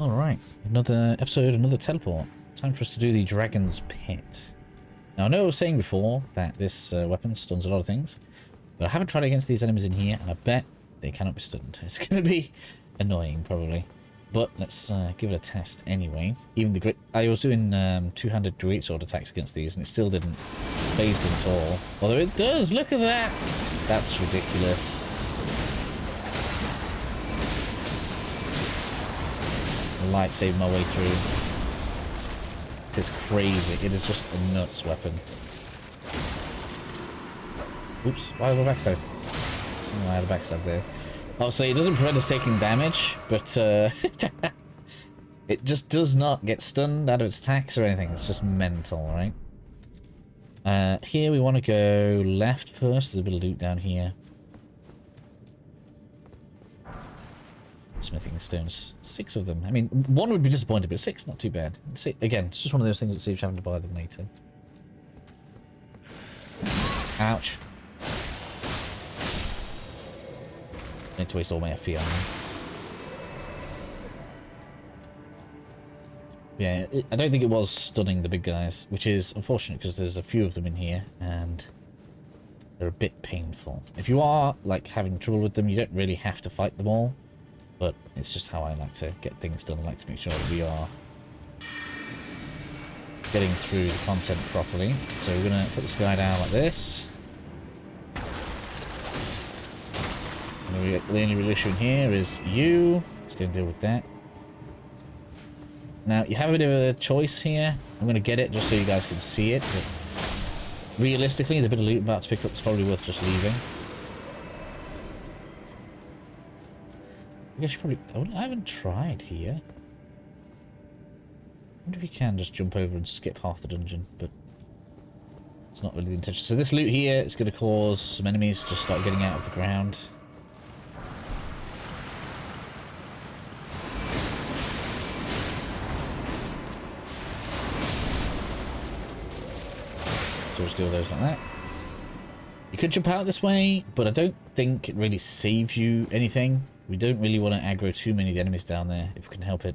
Alright, another episode, another teleport. Time for us to do the Dragon's Pit. Now I know I was saying before that this weapon stuns a lot of things, but I haven't tried it against these enemies in here, and I bet they cannot be stunned. It's going to be annoying, probably. But let's give it a test anyway. Even the great... I was doing two-handed greatsword attacks against these, and it still didn't phase them at all. Although it does! Look at that! That's ridiculous. Lightsaber my way through. It's crazy. It is just a nuts weapon. Oops, why was I backstab? Oh, I had a backstab there. Obviously, it doesn't prevent us taking damage, but it just does not get stunned out of its attacks or anything. It's just mental, right? Here we want to go left first. There's a bit of loot down here. Smithing stones. 6 of them. I mean, 1 would be disappointing, but 6, not too bad. See, again, it's just one of those things that saves you having to buy them later. Ouch. I need to waste all my FP on them. Yeah, I don't think it was stunning the big guys, which is unfortunate because there's a few of them in here, and they're a bit painful. If you are, like, having trouble with them, you don't really have to fight them all. But it's just how I like to get things done. I like to make sure that we are getting through the content properly. So we're going to put this guy down like this. And the only real issue in here is you. Let's go and deal with that. Now, you have a bit of a choice here. I'm going to get it just so you guys can see it. But realistically, the bit of loot I'm about to pick up is probably worth just leaving. I guess you probably... I haven't tried here. I wonder if you can just jump over and skip half the dungeon, but it's not really the intention. So this loot here is going to cause some enemies to start getting out of the ground. So just deal with those like that. You could jump out this way, but I don't think it really saves you anything. We don't really want to aggro too many of the enemies down there, if we can help it.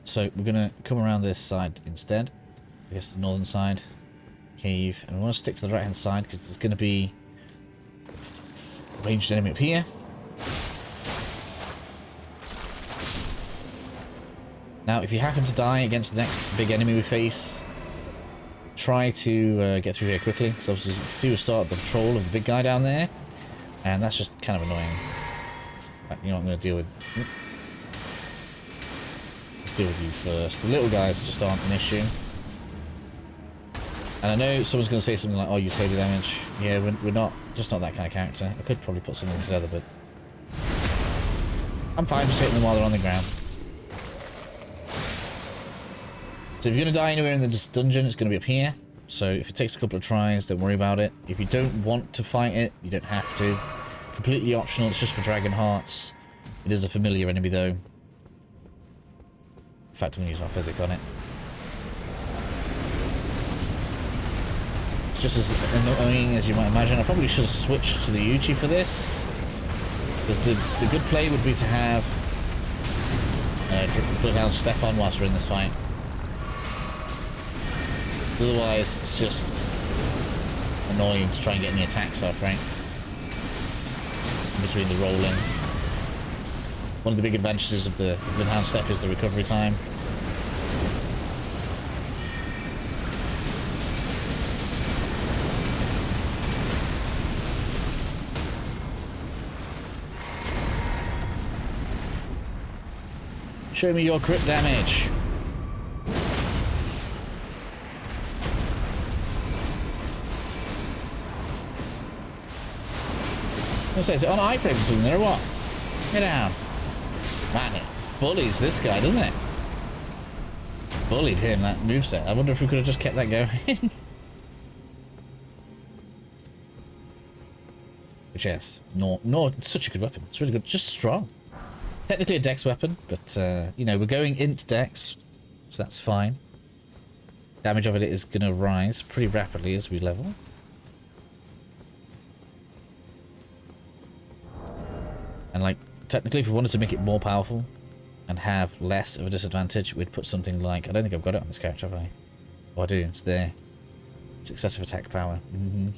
So we're going to come around this side instead. I guess the northern side. Cave. And we want to stick to the right hand side, because there's going to be a ranged enemy up here. Now, if you happen to die against the next big enemy we face, try to get through here quickly, because obviously you can see we start the patrol of the big guy down there. And that's just kind of annoying. You know what I'm going to deal with? Let's deal with you first. The little guys just aren't an issue. And I know someone's going to say something like, oh, you take the damage. Yeah, we're not, just not that kind of character. I could probably put something together, but I'm fine just hitting them while they're on the ground. So if you're going to die anywhere in the dungeon, it's going to be up here. So if it takes a couple of tries, don't worry about it. If you don't want to fight it, you don't have to. Completely optional, it's just for Dragon Hearts. It is a familiar enemy though. In fact, I'm going to use my physic on it. It's just as annoying as you might imagine. I probably should have switched to the Uchi for this. Because the good play would be to have Bloodhound step on whilst we're in this fight. Otherwise, it's just annoying to try and get any attacks off, right? In between the rolling. One of the big advantages of the Bloodhound step is the recovery time. Show me your crit damage. Is it on iframe or something there or what? Get down. Man, it bullies this guy, doesn't it? Bullied him, that moveset. I wonder if we could have just kept that going. Which, yes, no, it's such a good weapon. It's really good. Just strong. Technically a dex weapon, but, you know, we're going int dex, so that's fine. Damage of it is going to rise pretty rapidly as we level. And like technically, if we wanted to make it more powerful and have less of a disadvantage, we'd put something like... I don't think I've got it on this character, have I? Oh, I do. It's there. Successive attack power. You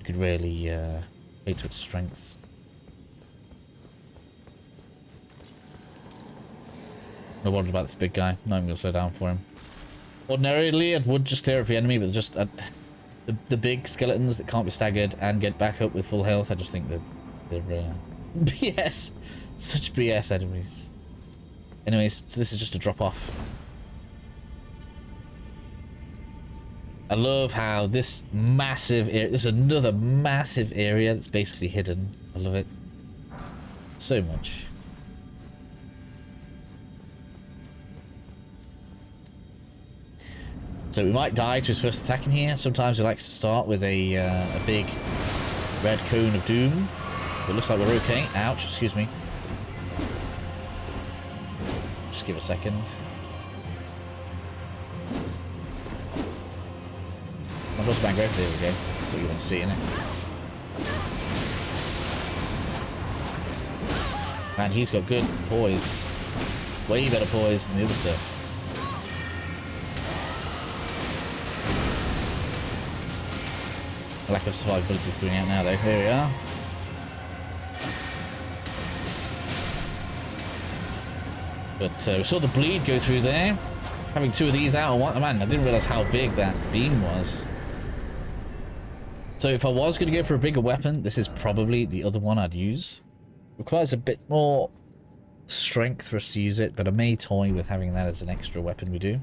could really play to its strengths. No worried about this big guy. Not even going to slow down for him. Ordinarily, I would just clear up the enemy, but just the big skeletons that can't be staggered and get back up with full health, I just think that they're BS. Such BS enemies. Anyways, so this is just a drop off. I love how this massive area, this is another massive area that's basically hidden. I love it so much. So we might die to his first attack in here. Sometimes he likes to start with a big red cone of doom. But it looks like we're okay. Ouch, excuse me. Just give it a second. My first bang growth, there we go. That's what you want to see, innit? Man, he's got good poise. Way better poise than the other stuff. Lack of survivability is coming out now, though. Here we are. But we saw the bleed go through there. Having two of these out, man, I didn't realize how big that beam was. So if I was going to go for a bigger weapon, this is probably the other one I'd use. Requires a bit more strength for us to use it, but I may toy with having that as an extra weapon we do.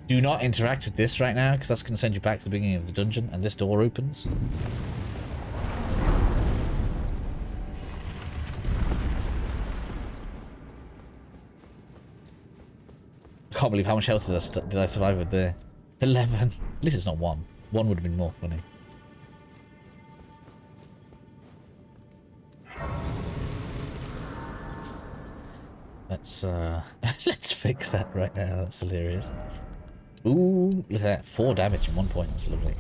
Do not interact with this right now, because that's going to send you back to the beginning of the dungeon, and this door opens. I can't believe how much health did I survive with there. 11. At least it's not 1. 1 would have been more funny. Let's let's fix that right now. That's hilarious. Ooh, look at that. 4 damage in 1 point. That's lovely.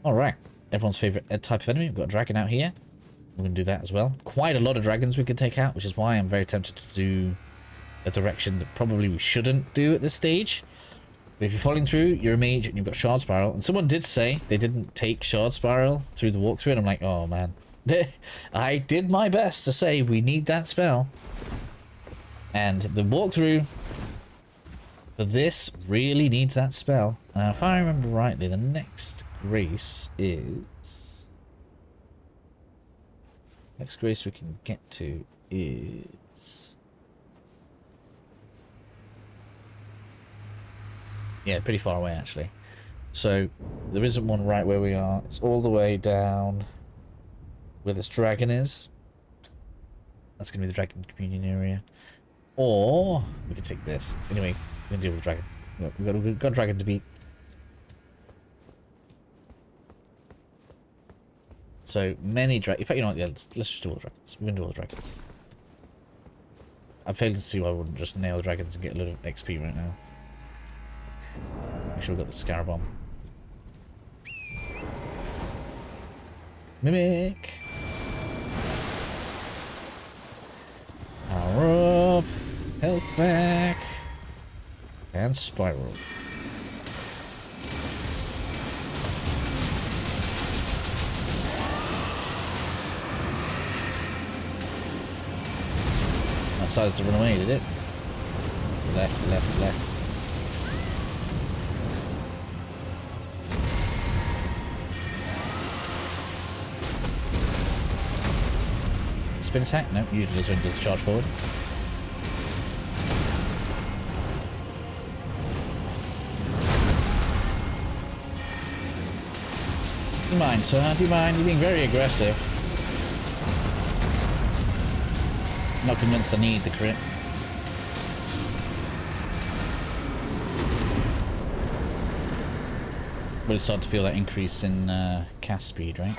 Alright. Everyone's favourite type of enemy. We've got a dragon out here. We're going to do that as well. Quite a lot of dragons we could take out, which is why I'm very tempted to do a direction that probably we shouldn't do at this stage. But if you're following through, you're a mage and you've got Shard Spiral. And someone did say they didn't take Shard Spiral through the walkthrough, and I'm like, oh man. I did my best to say we need that spell. And the walkthrough for this really needs that spell. Now, if I remember rightly, the next grace is... Next grace we can get to is... Yeah, pretty far away, actually. So, there isn't one right where we are. It's all the way down where this dragon is. That's going to be the Dragon Communion area. Or, we can take this. Anyway, we're going to deal with the dragon. We've got a dragon to beat. So, many dragons. In fact, you know what? Yeah, let's just do all the dragons. We're going to do all the dragons. I'm failing to see why I wouldn't just nail the dragons and get a little XP right now. Make sure we've got the Scarab bomb. Mimic! Power up! Health back! And Spiral. I decided to run away, did it? Left, left, left. Spin attack? No, usually does when it does charge forward. Do you mind, sir? Do you mind? You're being very aggressive. Not convinced I need the crit. Really start to feel that increase in cast speed, right?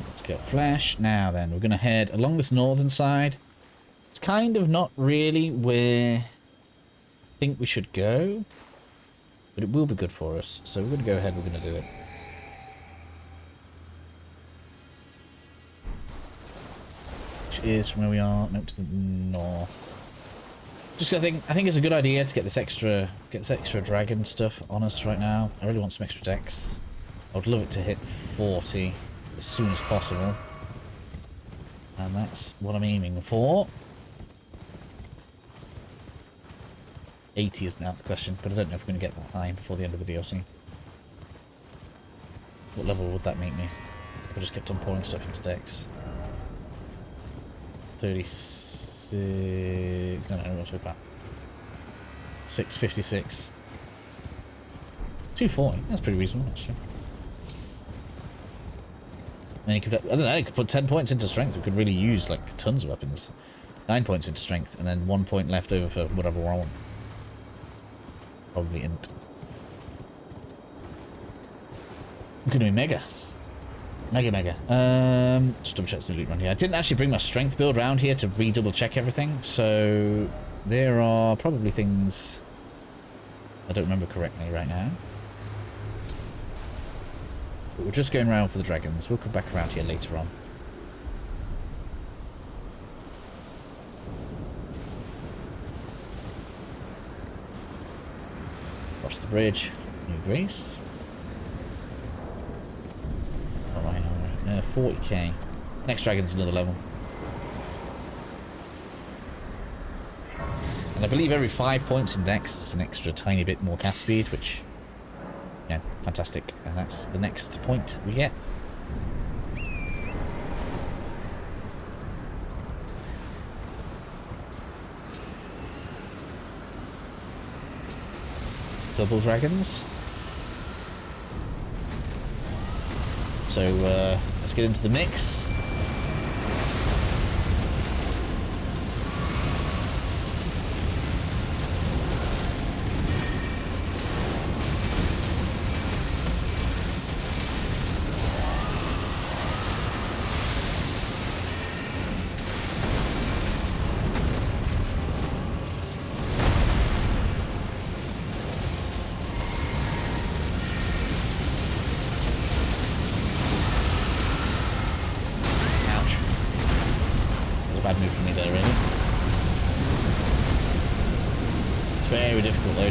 Let's get flash. Now then, we're going to head along this northern side. It's kind of not really where think we should go, but it will be good for us. So we're going to go ahead, we're going to do it. Which is from where we are, nope, to the north. Just I think it's a good idea to get this extra dragon stuff on us right now. I really want some extra decks. I would love it to hit 40 as soon as possible. And that's what I'm aiming for. 80 is now the question, but I don't know if we're going to get that high before the end of the DLC. What level would that make me? If I just kept on pouring stuff into decks. 36... No, what's about? 656. 240. That's pretty reasonable, actually. And you could, I don't know, you could put 10 points into strength. We could really use, like, tons of weapons. 9 points into strength, and then 1 point left over for whatever I want. Probably int. We're gonna be mega. Mega. Just double check the loot run here. I didn't actually bring my strength build around here to redouble check everything, so there are probably things I don't remember correctly right now. But we're just going around for the dragons. We'll come back around here later on. Cross the bridge. New Grace. 40k. Next dragon's another level. And I believe every 5 points in dex is an extra tiny bit more cast speed, which, yeah, fantastic. And that's the next point we get. Double dragons. So let's get into the mix.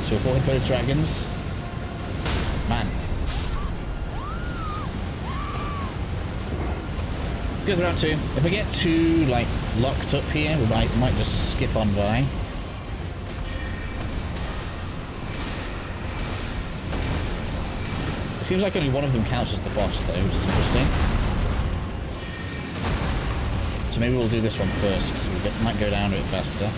To avoid both dragons. Man. Go to round 2. If I get too, like, locked up here, we might just skip on by. It seems like only one of them counts as the boss, though, which is interesting. So maybe we'll do this one first, because we might go down a bit faster.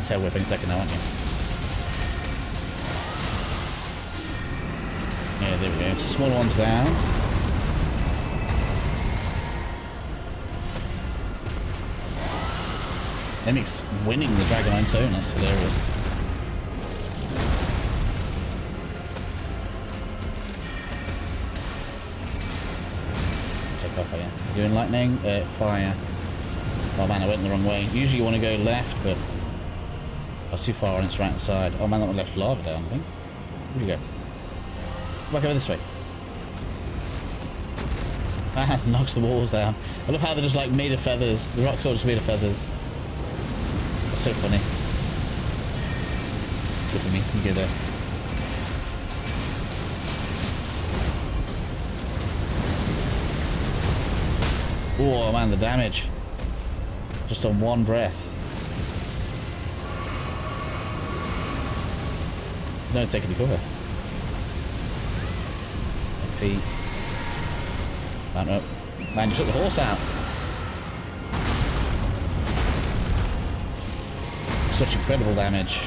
Tail whip any second now, aren't you? Yeah, there we go. Two smaller ones down. Nemic's winning the Dragon on its own. That's hilarious. Take off again. Doing lightning, fire. Oh man, I went the wrong way. Usually you want to go left, but I was too far on its right side. Oh man, that one left lava down, I think. Where'd you go? Back over this way. Man, knocks the walls down. I love how they're just like made of feathers. The rocks are just made of feathers. That's so funny. Good for me. You go there. Oh man, the damage. Just on one breath. No, take any cover. MP. Mount up. Man, you took the horse out. Such incredible damage.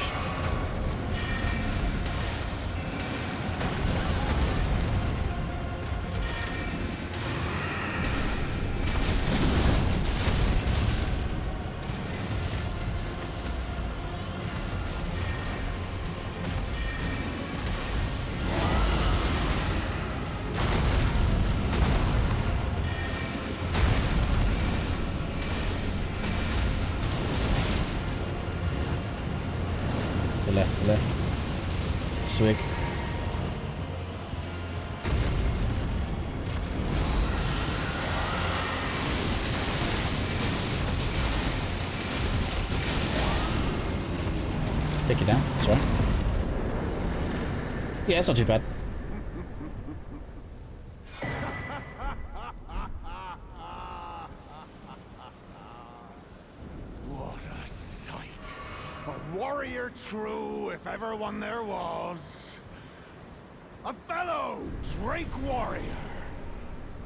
swig. Take it down, sorry. Yeah, it's not too bad. What a sight. A warrior true, if ever one there was. A fellow Drake warrior.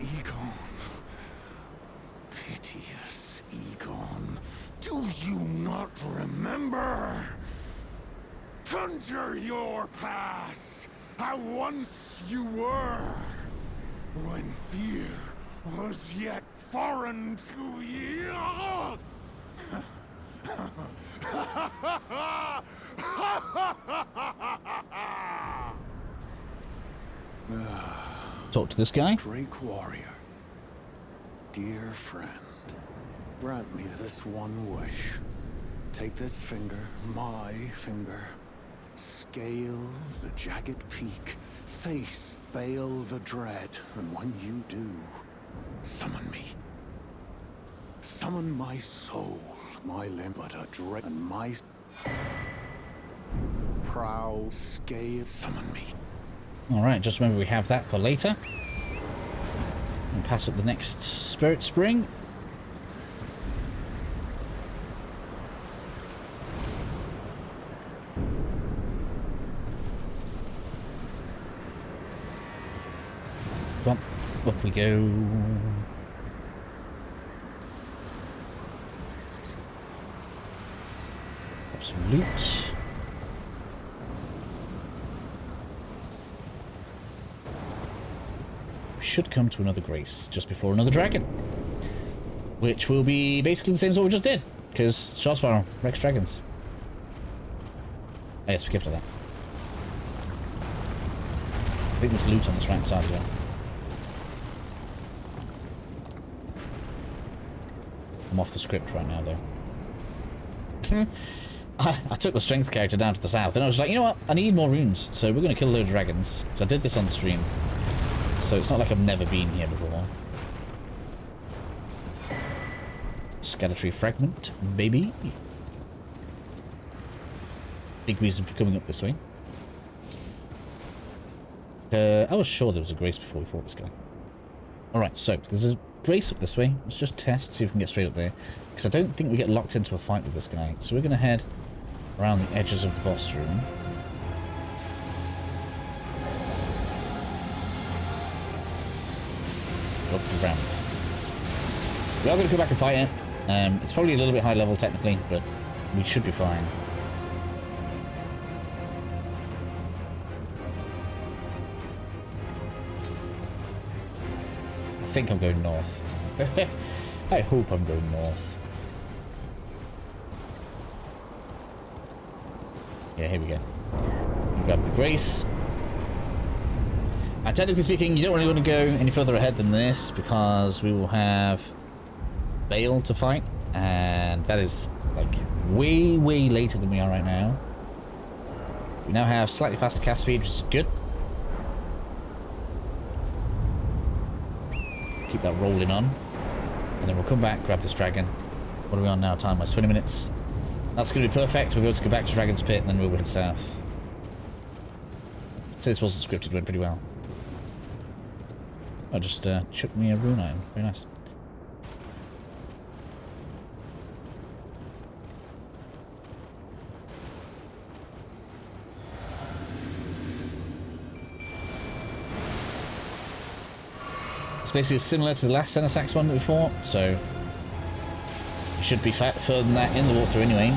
Egon. Piteous Egon. Do you not remember? Conjure your past, how once you were, when fear was yet foreign to ye. Talk to this guy. Drake warrior, dear friend, grant me this one wish. Take this finger, my finger. Scale the jagged peak, face Baal the Dread, and when you do, summon me. Summon my soul, my limb, but a dread, and my proud scale, summon me. Alright, just remember we have that for later. And pass up the next spirit spring. Come on, up we go. Got some loot. We should come to another grace just before another dragon. Which will be basically the same as what we just did. Because Shards Spiral, Rex Dragons. Oh yes, be careful of that. I think there's loot on this right side as well. I'm off the script right now, though. I took the strength character down to the south, and I was like, you know what? I need more runes, so we're going to kill a load of dragons. So I did this on the stream. So it's not like I've never been here before. Scattertree fragment, baby. Big reason for coming up this way. I was sure there was a grace before we fought this guy. Alright, so there's a grace up this way. Let's just test, see if we can get straight up there. Because I don't think we get locked into a fight with this guy. So we're going to head around the edges of the boss room. Up the ramp. We are going to go back and fight it. It's probably a little bit high level technically, but we should be fine. I think I'm going north. I hope I'm going north. Yeah, here we go. We grab the grace. And technically speaking, you don't really want to go any further ahead than this because we will have Baal to fight, and that is like way, way later than we are right now. We now have slightly faster cast speed, which is good. Keep that rolling on. And then we'll come back, grab this dragon. What are we on now? Time-wise, 20 minutes. That's going to be perfect. We'll be able to go back to Dragon's Pit, and then we'll head south. So this wasn't scripted, it went pretty well. I just chucked me a rune item. Very nice. It's basically similar to the last Senasax one that we fought, so we should be further than that in the water anyway.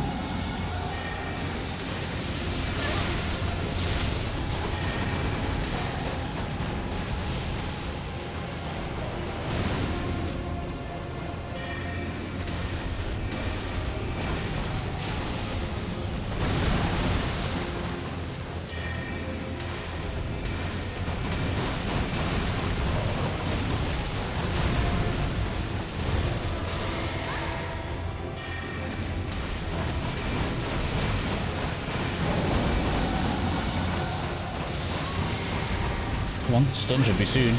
Come on, stun should be soon.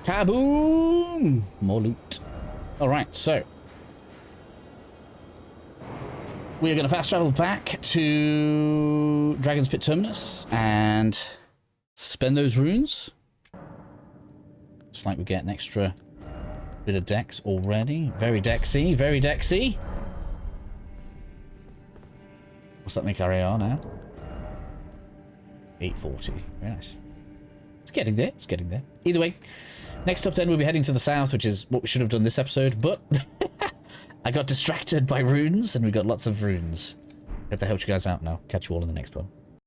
Kaboom! More loot. Alright, so we are going to fast travel back to Dragon's Pit Terminus and spend those runes. It's like we get an extra bit of dex already. Very dexy, very dexy. What's that make our AR now? 840. Very nice. It's getting there. It's getting there. Either way, next up then we'll be heading to the south, which is what we should have done this episode, but I got distracted by runes and we got lots of runes. Hope that helped you guys out now. Catch you all in the next one.